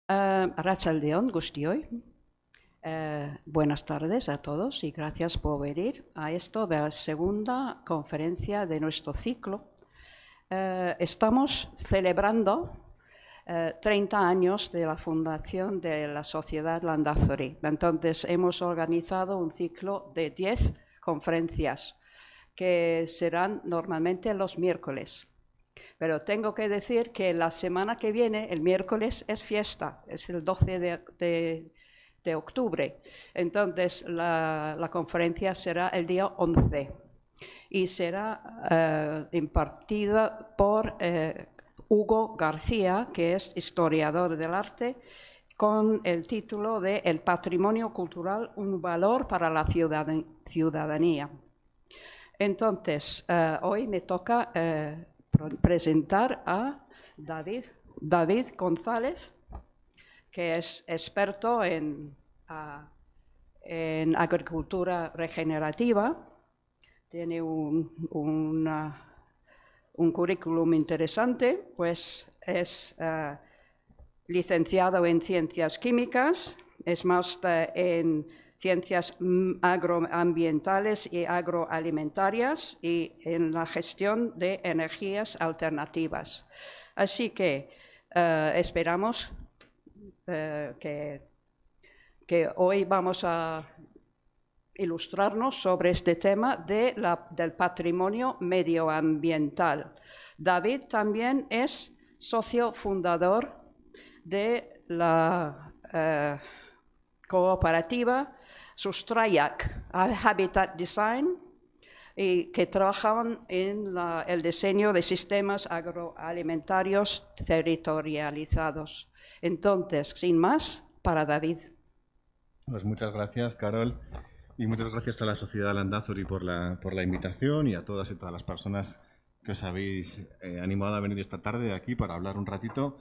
Arratsaldeon guztioi. Buenas tardes a todos y gracias por venir a esto de la segunda conferencia de nuestro ciclo. Estamos celebrando 30 años de la fundación de la Sociedad Landázuri. Entonces hemos organizado un ciclo de 10 conferencias que serán normalmente los miércoles. Pero tengo que decir que la semana que viene, el miércoles, es fiesta, es el 12 de octubre. Entonces, la conferencia será el día 11 y será impartida por Hugo García, que es historiador del arte, con el título de El patrimonio cultural, un valor para la ciudadanía. Entonces, hoy me toca presentar a David González, que es experto en agricultura regenerativa. Tiene un currículum interesante, pues es licenciado en Ciencias Químicas, es máster en Ciencias Agroambientales y Agroalimentarias y en la gestión de energías alternativas. Así que esperamos que hoy vamos a ilustrarnos sobre este tema del patrimonio medioambiental. David también es socio fundador de la cooperativa Sustrayak Habitat Design, y que trabajan en el diseño de sistemas agroalimentarios territorializados. Entonces, sin más, para David. Pues muchas gracias, Carol, y muchas gracias a la Sociedad Landázuri por la invitación y a todas y todas las personas que os habéis animado a venir esta tarde aquí para hablar un ratito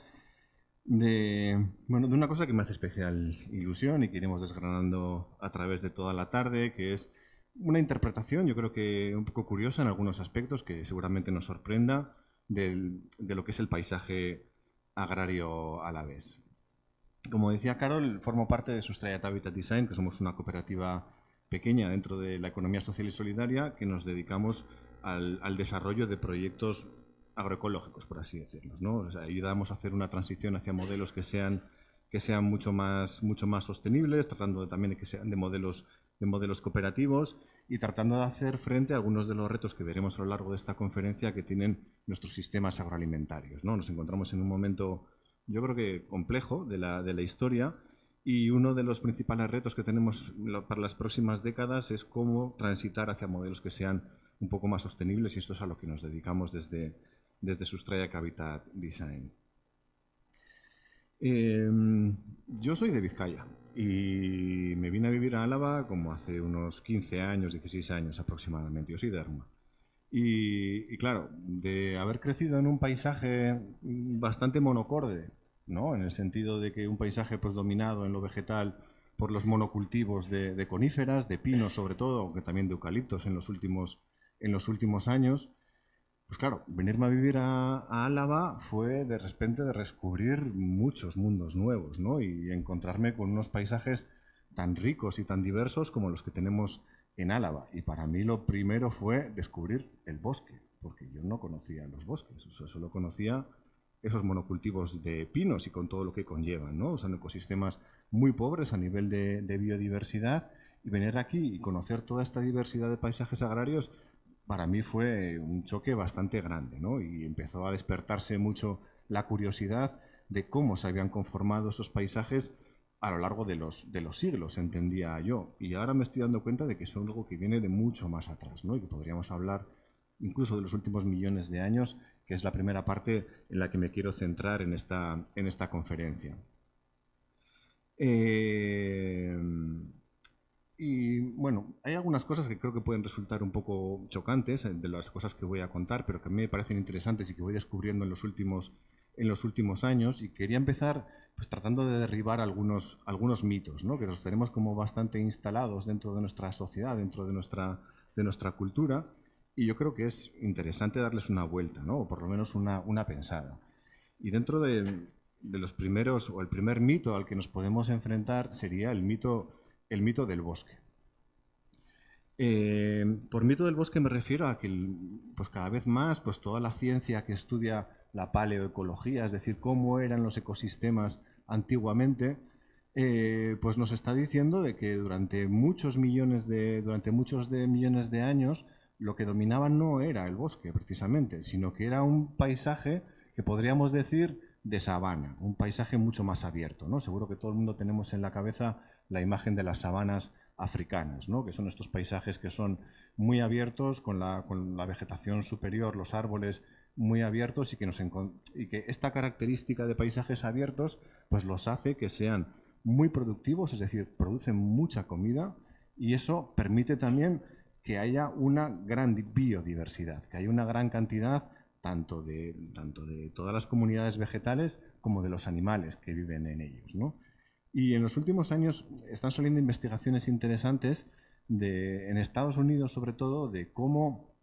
de una cosa que me hace especial ilusión y que iremos desgranando a través de toda la tarde, que es una interpretación, yo creo que un poco curiosa en algunos aspectos, que seguramente nos sorprenda, de lo que es el paisaje agrario alavés. Como decía Carol, formo parte de Sustrayak Habitat Design, que somos una cooperativa pequeña dentro de la economía social y solidaria, que nos dedicamos al desarrollo de proyectos agroecológicos, por así decirlo, ¿no? O sea, ayudamos a hacer una transición hacia modelos que sean mucho más sostenibles, tratando también de que sean de modelos cooperativos y tratando de hacer frente a algunos de los retos que veremos a lo largo de esta conferencia que tienen nuestros sistemas agroalimentarios, ¿no? Nos encontramos en un momento, yo creo que complejo de la historia, y uno de los principales retos que tenemos para las próximas décadas es cómo transitar hacia modelos que sean un poco más sostenibles, y esto es a lo que nos dedicamos desde Sustrayak Habitat Design. Yo soy de Vizcaya y me vine a vivir a Álava como hace unos 15 años, 16 años aproximadamente. Yo soy de Ermua. Y claro, de haber crecido en un paisaje bastante monocorde, ¿no? En el sentido de que un paisaje pues dominado en lo vegetal por los monocultivos de coníferas, de pinos sobre todo, aunque también de eucaliptos en los últimos años. Pues claro, venirme a vivir a Álava fue de repente de descubrir muchos mundos nuevos, ¿no? Y encontrarme con unos paisajes tan ricos y tan diversos como los que tenemos en Álava. Y para mí lo primero fue descubrir el bosque, porque yo no conocía los bosques, o sea, solo conocía esos monocultivos de pinos y con todo lo que conllevan, ¿no? Son ecosistemas muy pobres a nivel de biodiversidad, y venir aquí y conocer toda esta diversidad de paisajes agrarios para mí fue un choque bastante grande, ¿no? Y empezó a despertarse mucho la curiosidad de cómo se habían conformado esos paisajes a lo largo de los siglos, entendía yo. Y ahora me estoy dando cuenta de que es algo que viene de mucho más atrás, ¿no? Y que podríamos hablar incluso de los últimos millones de años, que es la primera parte en la que me quiero centrar en esta conferencia. Y bueno, hay algunas cosas que creo que pueden resultar un poco chocantes de las cosas que voy a contar, pero que a mí me parecen interesantes y que voy descubriendo en los últimos años. Y quería empezar pues tratando de derribar algunos mitos, ¿no? Que los tenemos como bastante instalados dentro de nuestra sociedad, dentro de nuestra cultura, y yo creo que es interesante darles una vuelta, ¿no? O por lo menos una pensada. Y dentro de de los primeros, o el primer mito al que nos podemos enfrentar sería el mito del bosque. Por mito del bosque me refiero a que pues cada vez más pues toda la ciencia que estudia la paleoecología, es decir, cómo eran los ecosistemas antiguamente, pues nos está diciendo de que durante muchos millones de años lo que dominaba no era el bosque precisamente, sino que era un paisaje que podríamos decir de sabana, un paisaje mucho más abierto, ¿no? Seguro que todo el mundo tenemos en la cabeza la imagen de las sabanas africanas, ¿no? Que son estos paisajes que son muy abiertos, con la vegetación superior, los árboles muy abiertos, y que esta característica de paisajes abiertos pues los hace que sean muy productivos, es decir, producen mucha comida, y eso permite también que haya una gran biodiversidad, que haya una gran cantidad tanto de todas las comunidades vegetales como de los animales que viven en ellos, ¿no? Y en los últimos años están saliendo investigaciones interesantes en Estados Unidos, sobre todo, de cómo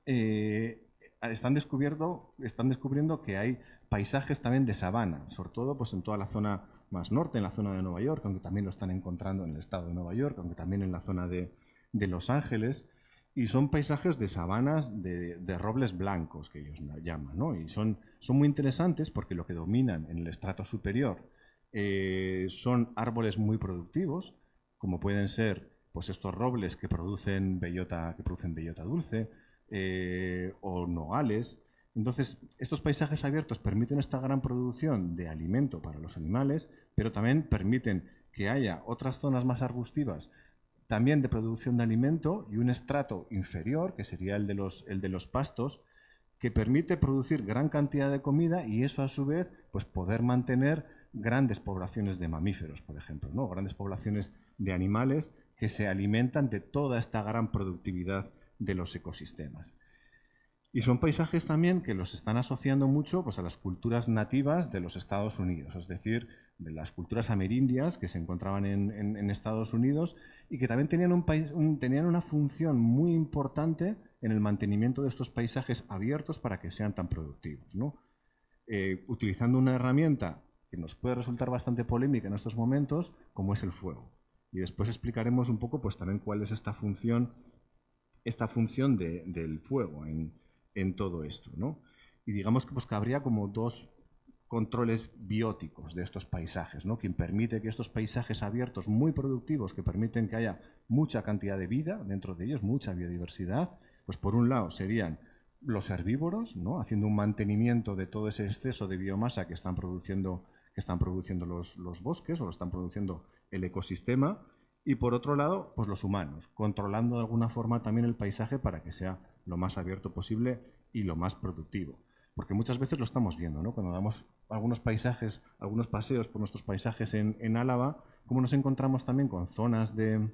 están descubriendo que hay paisajes también de sabana, sobre todo pues, en toda la zona más norte, en la zona de Nueva York, aunque también lo están encontrando en el estado de Nueva York, aunque también en la zona de Los Ángeles. Y son paisajes de sabanas de robles blancos, que ellos llaman, ¿no? Y son muy interesantes porque lo que dominan en el estrato superior son árboles muy productivos, como pueden ser pues, estos robles que producen bellota dulce, o nogales. Entonces, estos paisajes abiertos permiten esta gran producción de alimento para los animales, pero también permiten que haya otras zonas más arbustivas también de producción de alimento y un estrato inferior, que sería el de los pastos, que permite producir gran cantidad de comida y eso a su vez pues poder mantener grandes poblaciones de mamíferos, por ejemplo, ¿no? Grandes poblaciones de animales que se alimentan de toda esta gran productividad de los ecosistemas. Y son paisajes también que los están asociando mucho pues, a las culturas nativas de los Estados Unidos, es decir, de las culturas amerindias que se encontraban en Estados Unidos y que también tenían una función muy importante en el mantenimiento de estos paisajes abiertos para que sean tan productivos, ¿no? Utilizando una herramienta que nos puede resultar bastante polémica en estos momentos, como es el fuego. Y después explicaremos un poco pues, también cuál es esta función del fuego en todo esto, ¿no? Y digamos que, pues, que habría como dos controles bióticos de estos paisajes, ¿no? Quien permite que estos paisajes abiertos muy productivos, que permiten que haya mucha cantidad de vida dentro de ellos, mucha biodiversidad, pues por un lado serían los herbívoros, ¿no? Haciendo un mantenimiento de todo ese exceso de biomasa que están produciendo los bosques o lo están produciendo el ecosistema, y por otro lado, pues los humanos, controlando de alguna forma también el paisaje para que sea lo más abierto posible y lo más productivo. Porque muchas veces lo estamos viendo, ¿no? Cuando damos algunos paseos por nuestros paisajes en Álava, como nos encontramos también con zonas de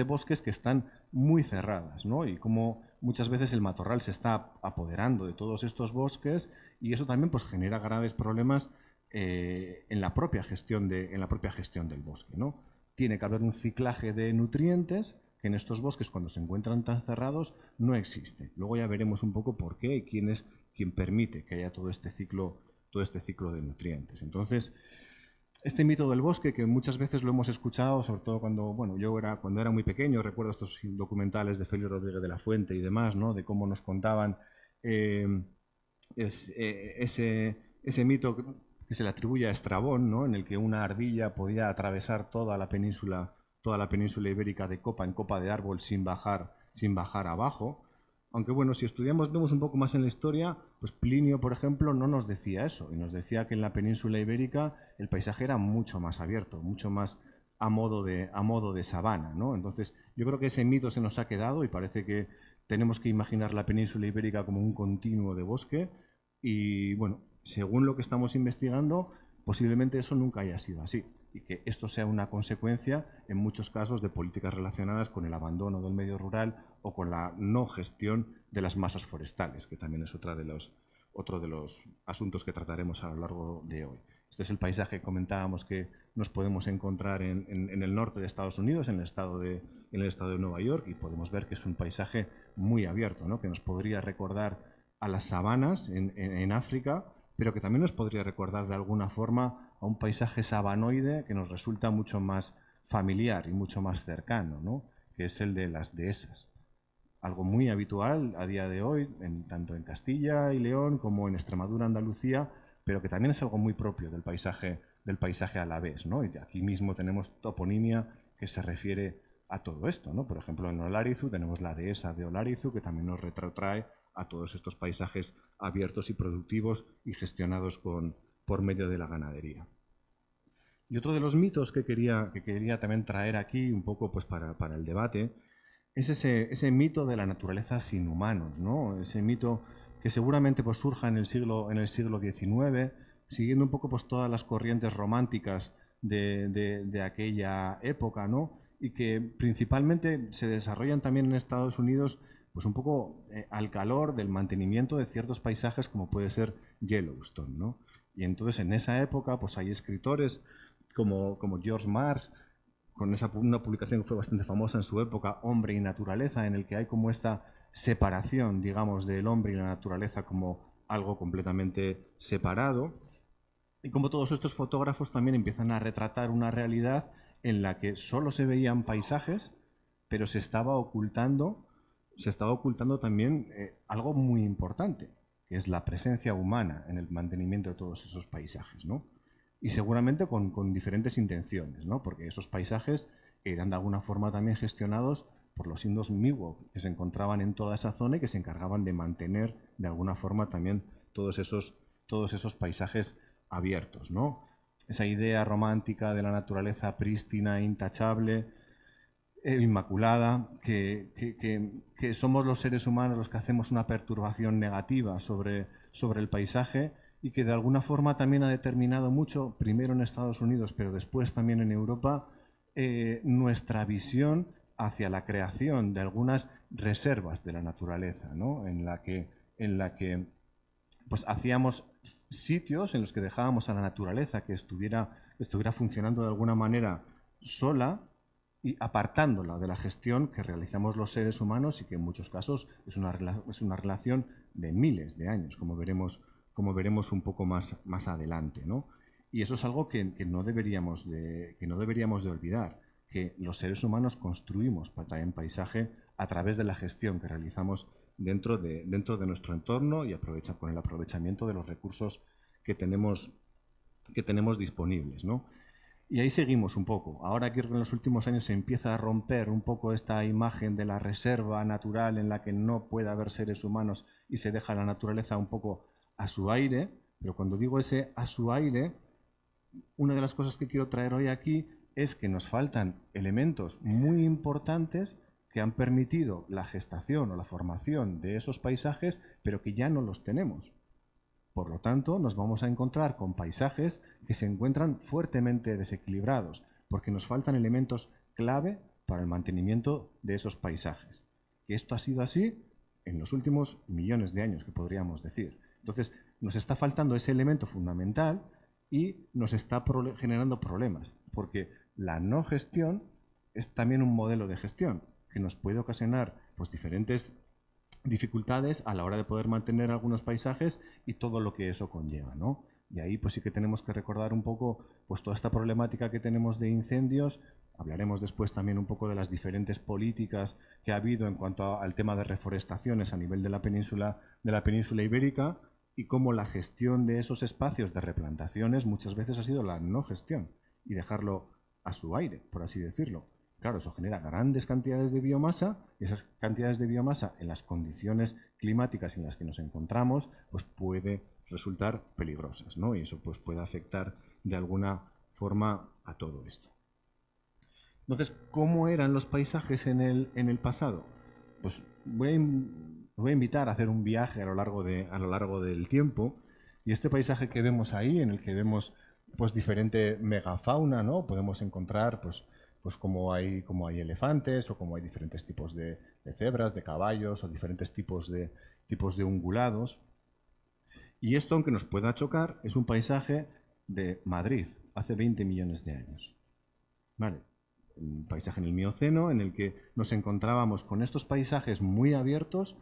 bosques que están muy cerradas, ¿no? Y como muchas veces el matorral se está apoderando de todos estos bosques y eso también pues, genera graves problemas en la propia gestión del bosque, ¿no? Tiene que haber un ciclaje de nutrientes que en estos bosques, cuando se encuentran tan cerrados, no existe. Luego ya veremos un poco por qué y quién es quien permite que haya todo este ciclo de nutrientes. Entonces, este mito del bosque, que muchas veces lo hemos escuchado, sobre todo cuando era muy pequeño, recuerdo estos documentales de Félix Rodríguez de la Fuente y demás, ¿no? De cómo nos contaban ese mito que se le atribuye a Estrabón, ¿no? En el que una ardilla podía atravesar toda la península ibérica de copa en copa de árbol sin bajar abajo. Aunque bueno, si vemos un poco más en la historia, pues Plinio, por ejemplo, no nos decía eso, y nos decía que en la península ibérica el paisaje era mucho más abierto, mucho más a modo de sabana, ¿no? Entonces, yo creo que ese mito se nos ha quedado y parece que tenemos que imaginar la península ibérica como un continuo de bosque y, bueno, según lo que estamos investigando, posiblemente eso nunca haya sido así y que esto sea una consecuencia, en muchos casos, de políticas relacionadas con el abandono del medio rural o con la no gestión de las masas forestales, que también es otro de los asuntos que trataremos a lo largo de hoy. Este es el paisaje que comentábamos que nos podemos encontrar en el norte de Estados Unidos, en el estado de Nueva York, y podemos ver que es un paisaje muy abierto, ¿no? Que nos podría recordar a las sabanas en África, pero que también nos podría recordar de alguna forma a un paisaje sabanoide que nos resulta mucho más familiar y mucho más cercano, ¿no? Que es el de las dehesas. Algo muy habitual a día de hoy, tanto en Castilla y León como en Extremadura, Andalucía, pero que también es algo muy propio del paisaje alavés, ¿no? Y aquí mismo tenemos toponimia que se refiere a todo esto, ¿no? Por ejemplo, en Olarizu tenemos la dehesa de Olarizu, que también nos retrotrae a todos estos paisajes abiertos y productivos y gestionados por medio de la ganadería. Y otro de los mitos que quería también traer aquí, un poco pues para el debate, es ese mito de la naturaleza sin humanos, ¿no? Ese mito que seguramente pues, surja en el siglo XIX, siguiendo un poco pues, todas las corrientes románticas de aquella época, ¿no? Y que principalmente se desarrollan también en Estados Unidos pues un poco al calor del mantenimiento de ciertos paisajes como puede ser Yellowstone, ¿no? Y entonces en esa época pues hay escritores como George Marsh, con una publicación que fue bastante famosa en su época, Hombre y Naturaleza, en el que hay como esta separación, digamos, del hombre y la naturaleza como algo completamente separado. Y como todos estos fotógrafos también empiezan a retratar una realidad en la que solo se veían paisajes, pero se estaba ocultando también algo muy importante, que es la presencia humana en el mantenimiento de todos esos paisajes, ¿no? Y seguramente con diferentes intenciones, ¿no? Porque esos paisajes eran de alguna forma también gestionados por los indios Miwok, que se encontraban en toda esa zona y que se encargaban de mantener de alguna forma también todos esos paisajes abiertos, ¿no? Esa idea romántica de la naturaleza prístina, intachable, inmaculada, que somos los seres humanos los que hacemos una perturbación negativa sobre el paisaje y que de alguna forma también ha determinado mucho, primero en Estados Unidos, pero después también en Europa, nuestra visión hacia la creación de algunas reservas de la naturaleza, ¿no? en la que pues, hacíamos sitios en los que dejábamos a la naturaleza que estuviera funcionando de alguna manera sola y apartándola de la gestión que realizamos los seres humanos y que en muchos casos es una relación de miles de años, como veremos un poco más adelante, ¿no? Y eso es algo que no deberíamos de olvidar, que los seres humanos construimos también paisaje a través de la gestión que realizamos dentro de nuestro entorno y con el aprovechamiento de los recursos que tenemos disponibles, ¿no? Y ahí seguimos un poco. Ahora que en los últimos años se empieza a romper un poco esta imagen de la reserva natural en la que no puede haber seres humanos y se deja la naturaleza un poco a su aire, pero cuando digo ese a su aire, una de las cosas que quiero traer hoy aquí es que nos faltan elementos muy importantes que han permitido la gestación o la formación de esos paisajes, pero que ya no los tenemos. Por lo tanto, nos vamos a encontrar con paisajes que se encuentran fuertemente desequilibrados, porque nos faltan elementos clave para el mantenimiento de esos paisajes. Y esto ha sido así en los últimos millones de años, que podríamos decir. Entonces, nos está faltando ese elemento fundamental y nos está generando problemas, porque la no gestión es también un modelo de gestión que nos puede ocasionar pues, diferentes dificultades a la hora de poder mantener algunos paisajes y todo lo que eso conlleva, ¿no? Y ahí pues sí que tenemos que recordar un poco pues toda esta problemática que tenemos de incendios. Hablaremos después también un poco de las diferentes políticas que ha habido en cuanto al tema de reforestaciones a nivel de la península ibérica y cómo la gestión de esos espacios de replantaciones muchas veces ha sido la no gestión y dejarlo a su aire, por así decirlo. Claro, eso genera grandes cantidades de biomasa y esas cantidades de biomasa en las condiciones climáticas en las que nos encontramos pues puede resultar peligrosas, ¿no? Y eso pues puede afectar de alguna forma a todo esto. Entonces, ¿cómo eran los paisajes en el pasado? Pues voy a invitar a hacer un viaje a lo largo del tiempo y este paisaje que vemos ahí, en el que vemos pues diferente megafauna, ¿no? Podemos encontrar pues como hay elefantes o como hay diferentes tipos de cebras, de caballos o diferentes tipos de ungulados. Y esto, aunque nos pueda chocar, es un paisaje de Madrid, hace 20 millones de años. ¿Vale? Un paisaje en el Mioceno en el que nos encontrábamos con estos paisajes muy abiertos,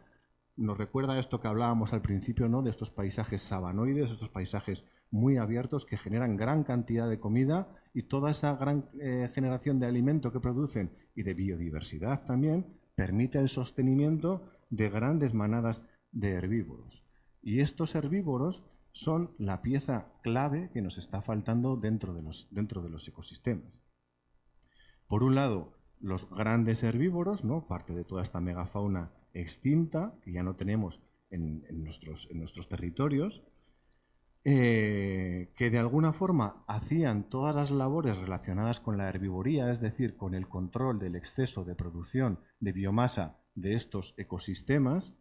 nos recuerda a esto que hablábamos al principio, ¿no? De estos paisajes sabanoides, estos paisajes muy abiertos que generan gran cantidad de comida, y toda esa gran generación de alimento que producen y de biodiversidad también permite el sostenimiento de grandes manadas de herbívoros. Y estos herbívoros son la pieza clave que nos está faltando dentro de los ecosistemas. Por un lado, los grandes herbívoros, ¿no? Parte de toda esta megafauna extinta que ya no tenemos en nuestros territorios, que de alguna forma hacían todas las labores relacionadas con la herbivoría, es decir, con el control del exceso de producción de biomasa de estos ecosistemas,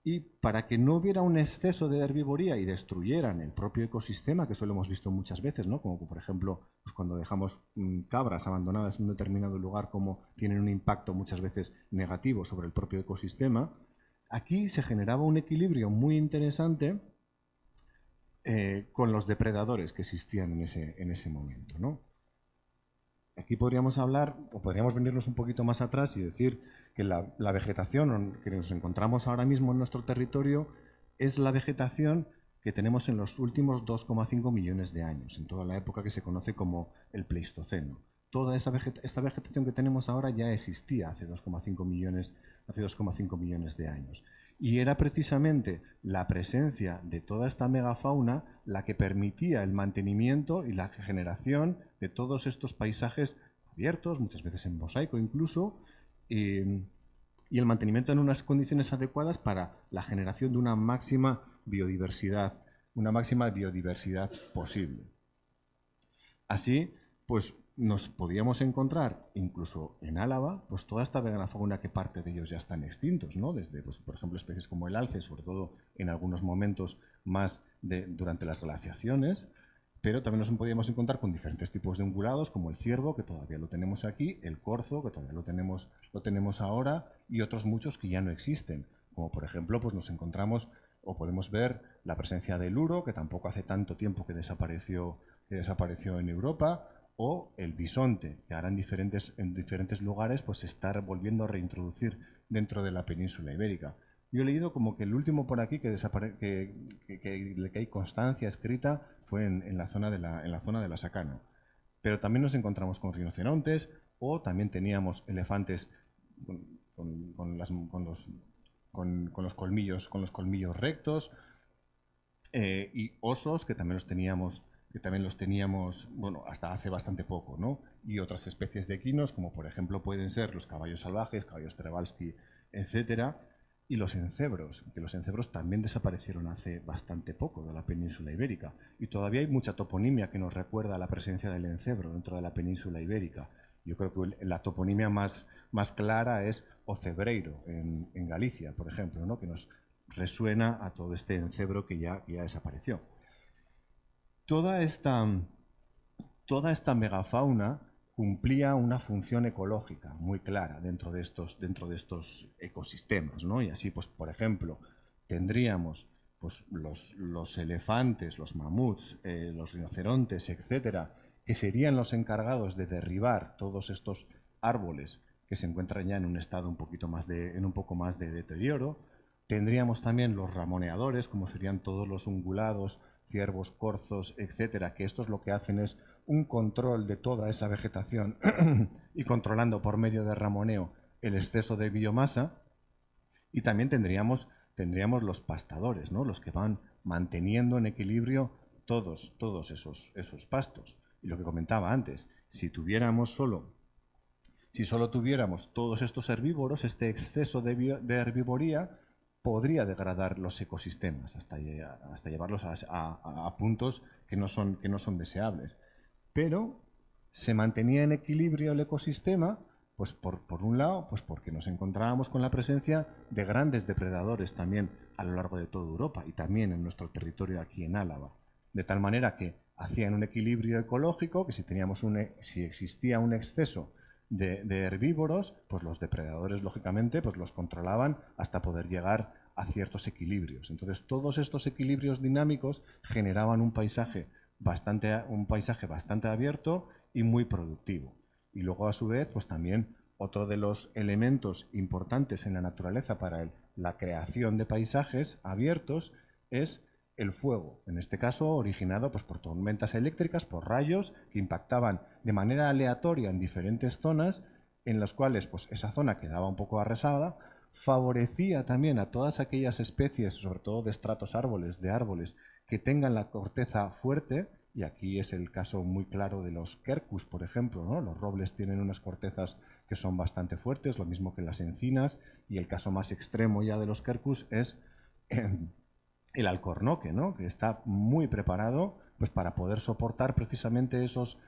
y para que no hubiera un exceso de herbivoría y destruyeran el propio ecosistema, que eso lo hemos visto muchas veces, ¿no? Como por ejemplo, pues cuando dejamos cabras abandonadas en un determinado lugar, como tienen un impacto muchas veces negativo sobre el propio ecosistema, aquí se generaba un equilibrio muy interesante con los depredadores que existían en ese momento, ¿no? Aquí podríamos hablar, o podríamos venirnos un poquito más atrás y decir que la vegetación que nos encontramos ahora mismo en nuestro territorio es la vegetación que tenemos en los últimos 2,5 millones de años, en toda la época que se conoce como el Pleistoceno. Toda esta vegetación que tenemos ahora ya existía hace 2,5 millones de años. Y era precisamente la presencia de toda esta megafauna la que permitía el mantenimiento y la generación de todos estos paisajes abiertos, muchas veces en mosaico incluso, y el mantenimiento en unas condiciones adecuadas para la generación de una máxima biodiversidad posible. Así, pues nos podíamos encontrar, incluso en Álava, pues toda esta megafauna, que parte de ellos ya están extintos, ¿no? Desde, pues, por ejemplo, especies como el alce, sobre todo en algunos momentos más durante las glaciaciones, pero también nos podíamos encontrar con diferentes tipos de ungulados, como el ciervo, que todavía lo tenemos aquí, el corzo, que todavía lo tenemos ahora, y otros muchos que ya no existen, como por ejemplo, pues nos encontramos o podemos ver la presencia del uro, que tampoco hace tanto tiempo que desapareció en Europa, o el bisonte, que ahora en diferentes lugares pues se está volviendo a reintroducir dentro de la península ibérica. Yo he leído como que el último por aquí que hay constancia escrita fue en la zona de la Sacana. Pero también nos encontramos con rinocerontes, o también teníamos elefantes con los colmillos rectos, y osos que también los teníamos, bueno, hasta hace bastante poco, ¿no? Y otras especies de equinos, como por ejemplo pueden ser los caballos salvajes, caballos Przewalski, etcétera, y los encebros, que los encebros también desaparecieron hace bastante poco de la península ibérica. Y todavía hay mucha toponimia que nos recuerda a la presencia del encebro dentro de la península ibérica. Yo creo que la toponimia más clara es Ocebreiro, en Galicia, por ejemplo, ¿no? Que nos resuena a todo este encebro que ya desapareció. Toda esta megafauna cumplía una función ecológica muy clara dentro de estos ecosistemas, ¿no? Y así, pues, por ejemplo, tendríamos pues, los elefantes, los mamuts, los rinocerontes, etcétera, que serían los encargados de derribar todos estos árboles que se encuentran ya en un estado un poco más de deterioro. Tendríamos también los ramoneadores, como serían todos los ungulados, ciervos, corzos, etcétera, que estos lo que hacen es un control de toda esa vegetación y controlando por medio de ramoneo el exceso de biomasa. Y también tendríamos los pastadores, ¿no? Los que van manteniendo en equilibrio todos esos pastos. Y lo que comentaba antes, si solo tuviéramos todos estos herbívoros, este exceso de herbivoría podría degradar los ecosistemas hasta llevarlos a puntos que no son deseables. Pero se mantenía en equilibrio el ecosistema, pues por un lado, pues porque nos encontrábamos con la presencia de grandes depredadores también a lo largo de toda Europa y también en nuestro territorio aquí en Álava. De tal manera que hacían un equilibrio ecológico, que si existía un exceso de herbívoros, pues los depredadores lógicamente pues los controlaban hasta poder llegar a ciertos equilibrios. Entonces todos estos equilibrios dinámicos generaban un paisaje bastante abierto y muy productivo. Y luego a su vez pues también otro de los elementos importantes en la naturaleza para la creación de paisajes abiertos es el fuego, en este caso originado pues, por tormentas eléctricas, por rayos que impactaban de manera aleatoria en diferentes zonas, en las cuales pues, esa zona quedaba un poco arrasada, favorecía también a todas aquellas especies, sobre todo de estratos de árboles, que tengan la corteza fuerte, y aquí es el caso muy claro de los quercus, por ejemplo, ¿no? Los robles tienen unas cortezas que son bastante fuertes, lo mismo que las encinas, y el caso más extremo ya de los quercus es el alcornoque, ¿no? Que está muy preparado pues, para poder soportar precisamente esos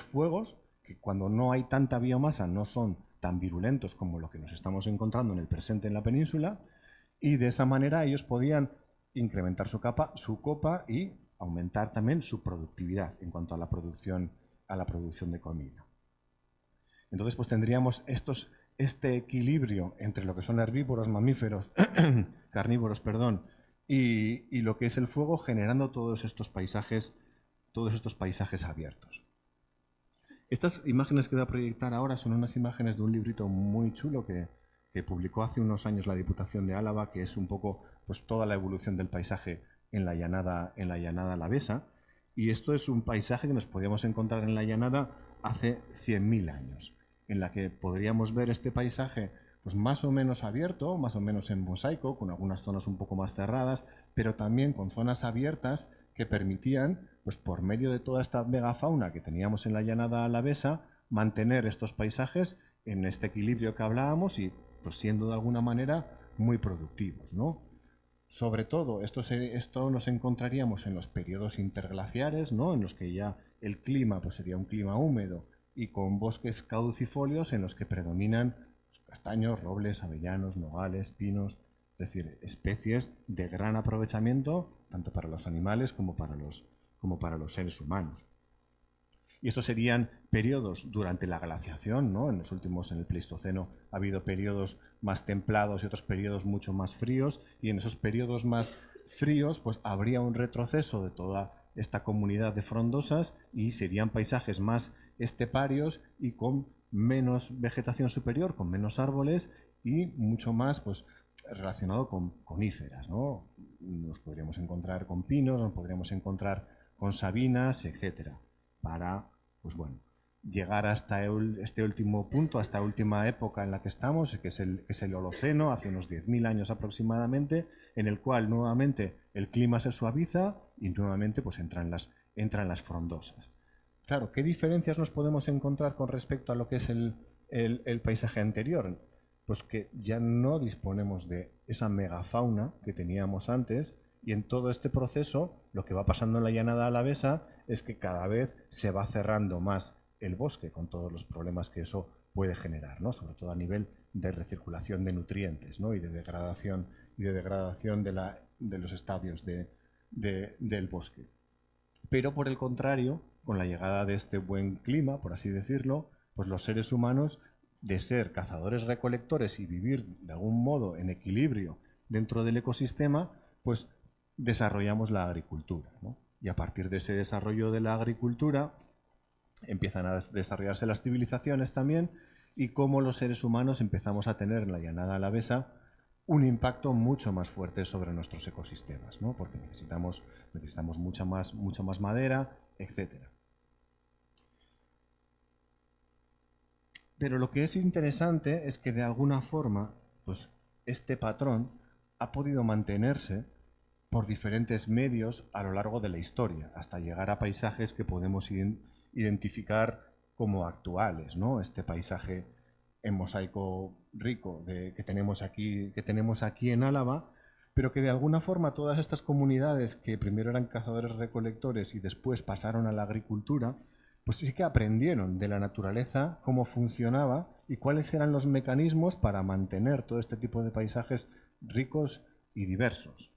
fuegos que cuando no hay tanta biomasa no son tan virulentos como lo que nos estamos encontrando en el presente en la península, y de esa manera ellos podían incrementar su copa y aumentar también su productividad en cuanto a la producción de comida. Entonces pues tendríamos este equilibrio entre lo que son herbívoros, mamíferos, carnívoros, perdón, y lo que es el fuego, generando todos estos paisajes abiertos. Estas imágenes que voy a proyectar ahora son unas imágenes de un librito muy chulo que publicó hace unos años la Diputación de Álava, que es un poco pues, toda la evolución del paisaje en la llanada alavesa. Y esto es un paisaje que nos podíamos encontrar en la llanada hace 100.000 años, en la que podríamos ver este paisaje pues más o menos abierto, más o menos en mosaico, con algunas zonas un poco más cerradas, pero también con zonas abiertas que permitían, pues por medio de toda esta megafauna que teníamos en la llanada alavesa, mantener estos paisajes en este equilibrio que hablábamos y pues siendo de alguna manera muy productivos, ¿no? Sobre todo, esto nos encontraríamos en los periodos interglaciares, ¿no? En los que ya el clima pues sería un clima húmedo y con bosques caducifolios en los que predominan castaños, robles, avellanos, nogales, pinos, es decir, especies de gran aprovechamiento tanto para los animales como para los seres humanos. Y estos serían periodos durante la glaciación, ¿no? En el Pleistoceno ha habido periodos más templados y otros periodos mucho más fríos, y en esos periodos más fríos pues habría un retroceso de toda esta comunidad de frondosas y serían paisajes más esteparios y con menos vegetación superior, con menos árboles y mucho más pues, relacionado con coníferas, ¿no? Nos podríamos encontrar con pinos, nos podríamos encontrar con sabinas, etcétera, para pues bueno, llegar hasta este último punto, a esta última época en la que estamos, que es el Holoceno, hace unos 10.000 años aproximadamente, en el cual nuevamente el clima se suaviza y nuevamente pues, entran las frondosas. Claro, ¿qué diferencias nos podemos encontrar con respecto a lo que es el paisaje anterior? Pues que ya no disponemos de esa megafauna que teníamos antes, y en todo este proceso lo que va pasando en la llanada alavesa es que cada vez se va cerrando más el bosque con todos los problemas que eso puede generar, ¿no? Sobre todo a nivel de recirculación de nutrientes, ¿no? y de degradación de los estadios del bosque. Pero por el contrario, con la llegada de este buen clima, por así decirlo, pues los seres humanos, de ser cazadores-recolectores y vivir de algún modo en equilibrio dentro del ecosistema, pues desarrollamos la agricultura, ¿no? Y a partir de ese desarrollo de la agricultura empiezan a desarrollarse las civilizaciones también, y cómo los seres humanos empezamos a tener en la llanada alavesa un impacto mucho más fuerte sobre nuestros ecosistemas, ¿no? Porque necesitamos mucha más madera, etc. Pero lo que es interesante es que de alguna forma, pues este patrón ha podido mantenerse por diferentes medios a lo largo de la historia, hasta llegar a paisajes que podemos identificar como actuales, ¿no? Este paisaje en mosaico rico que tenemos aquí en Álava, pero que de alguna forma todas estas comunidades que primero eran cazadores-recolectores y después pasaron a la agricultura, pues sí que aprendieron de la naturaleza cómo funcionaba y cuáles eran los mecanismos para mantener todo este tipo de paisajes ricos y diversos.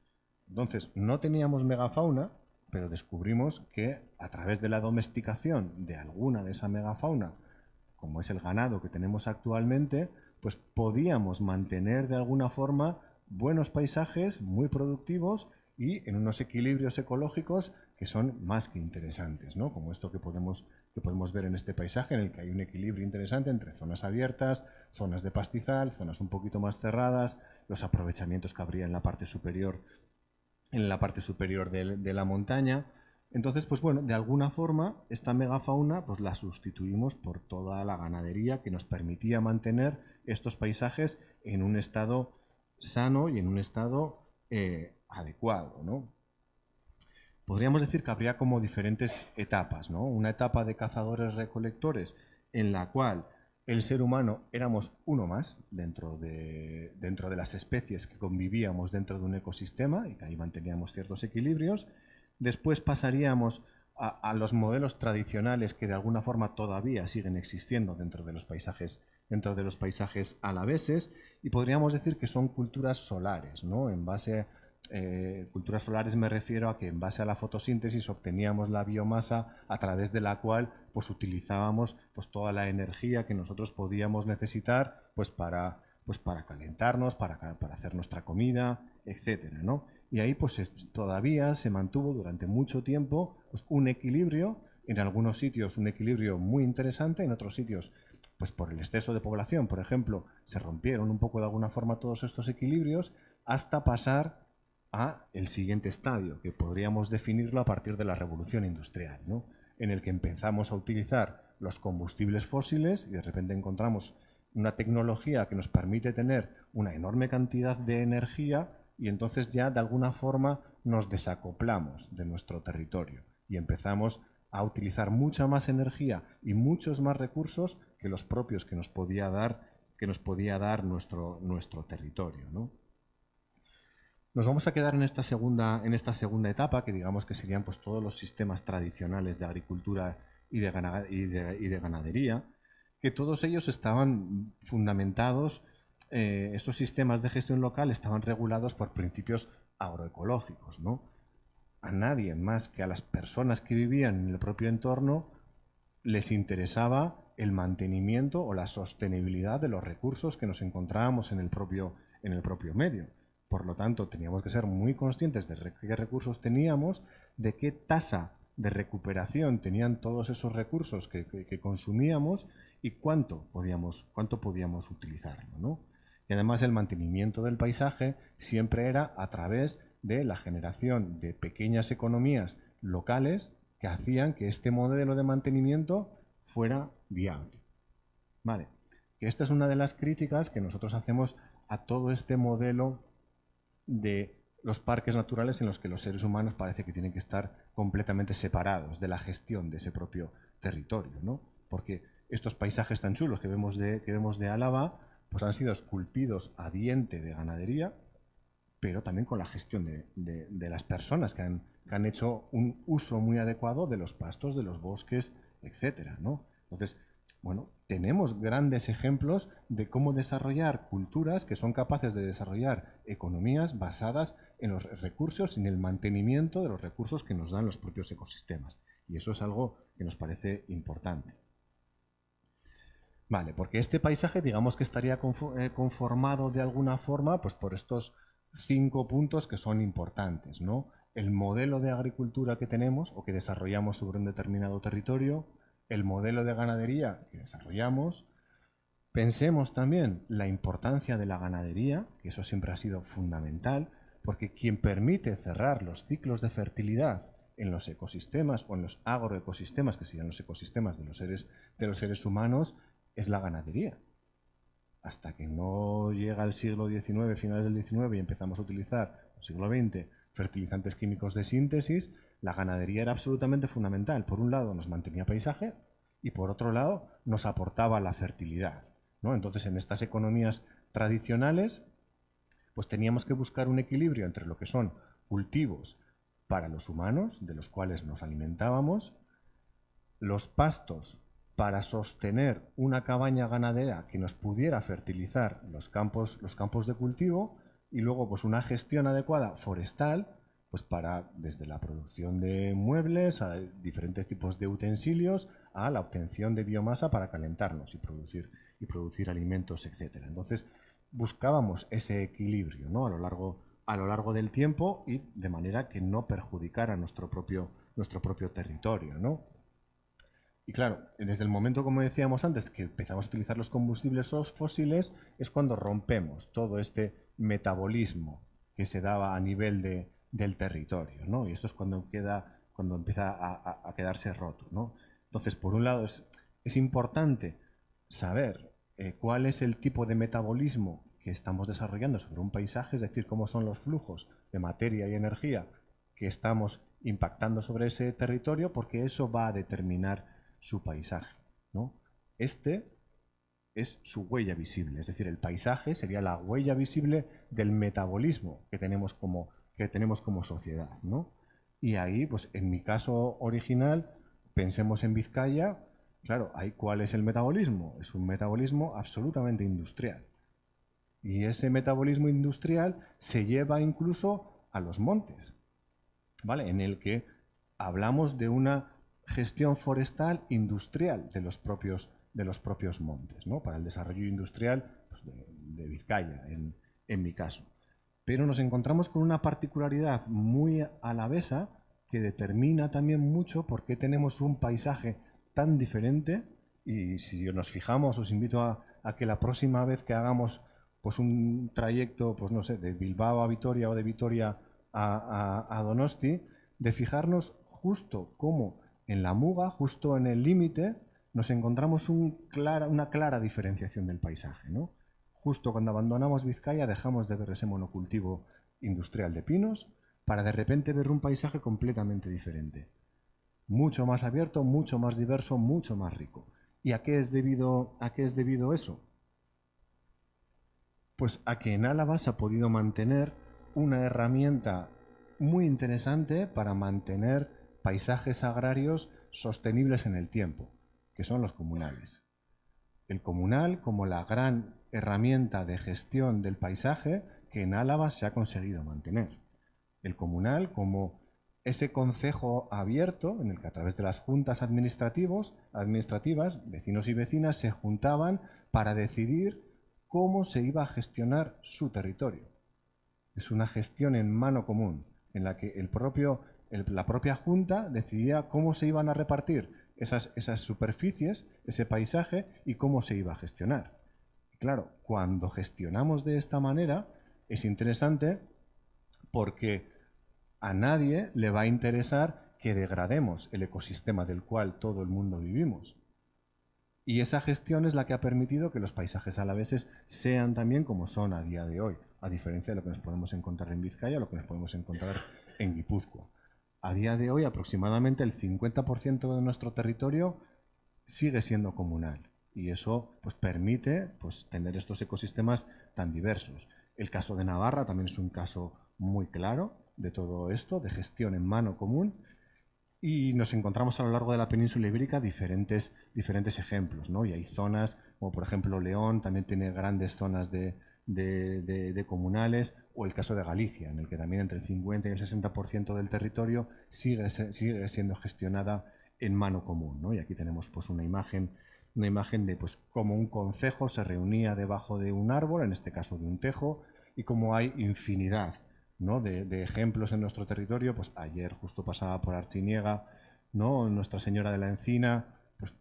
Entonces, no teníamos megafauna, pero descubrimos que a través de la domesticación de alguna de esa megafauna, como es el ganado que tenemos actualmente, pues podíamos mantener de alguna forma buenos paisajes muy productivos y en unos equilibrios ecológicos que son más que interesantes, ¿no? Como esto que podemos ver en este paisaje, en el que hay un equilibrio interesante entre zonas abiertas, zonas de pastizal, zonas un poquito más cerradas, los aprovechamientos que habría en la parte superior, de la montaña. Entonces, pues bueno, de alguna forma esta megafauna pues la sustituimos por toda la ganadería que nos permitía mantener estos paisajes en un estado sano y en un estado adecuado, ¿no? Podríamos decir que habría como diferentes etapas, ¿no? Una etapa de cazadores-recolectores en la cual el ser humano éramos uno más dentro de las especies que convivíamos dentro de un ecosistema y que ahí manteníamos ciertos equilibrios. Después pasaríamos a los modelos tradicionales que de alguna forma todavía siguen existiendo dentro de los paisajes alaveses, y podríamos decir que son culturas solares, ¿no? Culturas solares me refiero a que en base a la fotosíntesis obteníamos la biomasa a través de la cual pues utilizábamos pues toda la energía que nosotros podíamos necesitar pues para calentarnos, para hacer nuestra comida, etcétera, ¿no? Y ahí pues todavía se mantuvo durante mucho tiempo pues un equilibrio, en algunos sitios un equilibrio muy interesante, en otros sitios pues por el exceso de población, por ejemplo, se rompieron un poco de alguna forma todos estos equilibrios hasta pasar a el siguiente estadio, que podríamos definirlo a partir de la revolución industrial, ¿no? En el que empezamos a utilizar los combustibles fósiles y de repente encontramos una tecnología que nos permite tener una enorme cantidad de energía y entonces ya de alguna forma nos desacoplamos de nuestro territorio y empezamos a utilizar mucha más energía y muchos más recursos que los propios que nos podía dar nuestro territorio, ¿no? Nos vamos a quedar en esta segunda etapa, que digamos que serían pues todos los sistemas tradicionales de agricultura y de ganadería, que todos ellos estaban fundamentados, estos sistemas de gestión local estaban regulados por principios agroecológicos, ¿no? A nadie más que a las personas que vivían en el propio entorno les interesaba el mantenimiento o la sostenibilidad de los recursos que nos encontrábamos en el propio medio. Por lo tanto, teníamos que ser muy conscientes de qué recursos teníamos, de qué tasa de recuperación tenían todos esos recursos que consumíamos y cuánto podíamos utilizarlo, ¿no? Y además el mantenimiento del paisaje siempre era a través de la generación de pequeñas economías locales que hacían que este modelo de mantenimiento fuera viable. Vale. Esta es una de las críticas que nosotros hacemos a todo este modelo de los parques naturales en los que los seres humanos parece que tienen que estar completamente separados de la gestión de ese propio territorio, ¿no? Porque estos paisajes tan chulos que vemos de Álava pues han sido esculpidos a diente de ganadería, pero también con la gestión de las personas que han hecho un uso muy adecuado de los pastos, de los bosques, etcétera, ¿no? Entonces, bueno, tenemos grandes ejemplos de cómo desarrollar culturas que son capaces de desarrollar economías basadas en los recursos y en el mantenimiento de los recursos que nos dan los propios ecosistemas. Y eso es algo que nos parece importante. Vale, porque este paisaje, digamos que estaría conformado de alguna forma pues por estos 5 puntos que son importantes, ¿no? El modelo de agricultura que tenemos o que desarrollamos sobre un determinado territorio, el modelo de ganadería que desarrollamos. Pensemos también la importancia de la ganadería, que eso siempre ha sido fundamental, porque quien permite cerrar los ciclos de fertilidad en los ecosistemas o en los agroecosistemas, que serían los ecosistemas de los seres humanos, es la ganadería. Hasta que no llega el siglo XIX, finales del XIX, y empezamos a utilizar, el siglo XX, fertilizantes químicos de síntesis, la ganadería era absolutamente fundamental. Por un lado nos mantenía paisaje y por otro lado nos aportaba la fertilidad, ¿no? Entonces en estas economías tradicionales pues teníamos que buscar un equilibrio entre lo que son cultivos para los humanos, de los cuales nos alimentábamos, los pastos para sostener una cabaña ganadera que nos pudiera fertilizar los campos de cultivo, y luego pues una gestión adecuada forestal pues para desde la producción de muebles a diferentes tipos de utensilios a la obtención de biomasa para calentarnos y producir alimentos, etcétera. Entonces buscábamos ese equilibrio, ¿no? a lo largo del tiempo y de manera que no perjudicara nuestro propio nuestro propio territorio, ¿no? Y claro, desde el momento, como decíamos antes, que empezamos a utilizar los combustibles fósiles, es cuando rompemos todo este metabolismo que se daba a nivel del territorio, ¿no? Y esto es cuando empieza a quedarse roto, ¿no? Entonces, por un lado, es importante saber cuál es el tipo de metabolismo que estamos desarrollando sobre un paisaje, es decir, cómo son los flujos de materia y energía que estamos impactando sobre ese territorio, porque eso va a determinar su paisaje, ¿no? Este es su huella visible, es decir, el paisaje sería la huella visible del metabolismo que tenemos como sociedad, ¿no? Y ahí, pues en mi caso original, pensemos en Vizcaya, claro, ¿cuál es el metabolismo? Es un metabolismo absolutamente industrial. Y ese metabolismo industrial se lleva incluso a los montes, ¿vale? En el que hablamos de una gestión forestal industrial de los propios montes, ¿no? Para el desarrollo industrial, pues, de Vizcaya, en mi caso. Pero nos encontramos con una particularidad muy alavesa que determina también mucho por qué tenemos un paisaje tan diferente. Y si nos fijamos, os invito a que la próxima vez que hagamos pues un trayecto, pues no sé, de Bilbao a Vitoria o de Vitoria a Donosti, de fijarnos justo cómo en la Muga, justo en el límite, nos encontramos una clara diferenciación del paisaje, ¿no? Justo cuando abandonamos Vizcaya dejamos de ver ese monocultivo industrial de pinos para de repente ver un paisaje completamente diferente. Mucho más abierto, mucho más diverso, mucho más rico. ¿Y a qué es debido eso? Pues a que en Álava se ha podido mantener una herramienta muy interesante para mantener paisajes agrarios sostenibles en el tiempo, que son los comunales. El comunal como la gran herramienta de gestión del paisaje que en Álava se ha conseguido mantener. El comunal como ese concejo abierto en el que a través de las juntas administrativas, vecinos y vecinas se juntaban para decidir cómo se iba a gestionar su territorio. Es una gestión en mano común, en la que la propia junta decidía cómo se iban a repartir esas superficies, ese paisaje y cómo se iba a gestionar. Claro, cuando gestionamos de esta manera es interesante porque a nadie le va a interesar que degrademos el ecosistema del cual todo el mundo vivimos. Y esa gestión es la que ha permitido que los paisajes alaveses sean también como son a día de hoy, a diferencia de lo que nos podemos encontrar en Vizcaya o lo que nos podemos encontrar en Guipúzcoa. A día de hoy, aproximadamente el 50% de nuestro territorio sigue siendo comunal y eso pues, permite pues, tener estos ecosistemas tan diversos. El caso de Navarra también es un caso muy claro de todo esto, de gestión en mano común. Y nos encontramos a lo largo de la península ibérica diferentes ejemplos, ¿no? Y hay zonas, como por ejemplo León, también tiene grandes zonas de comunales, o el caso de Galicia, en el que también entre el 50 y el 60% del territorio sigue siendo gestionada en mano común, ¿no? Y aquí tenemos pues, una imagen de pues, cómo un concejo se reunía debajo de un árbol, en este caso de un tejo, y cómo hay infinidad, ¿no? de ejemplos en nuestro territorio. Pues ayer justo pasaba por Archiniega, ¿no? Nuestra Señora de la Encina, pues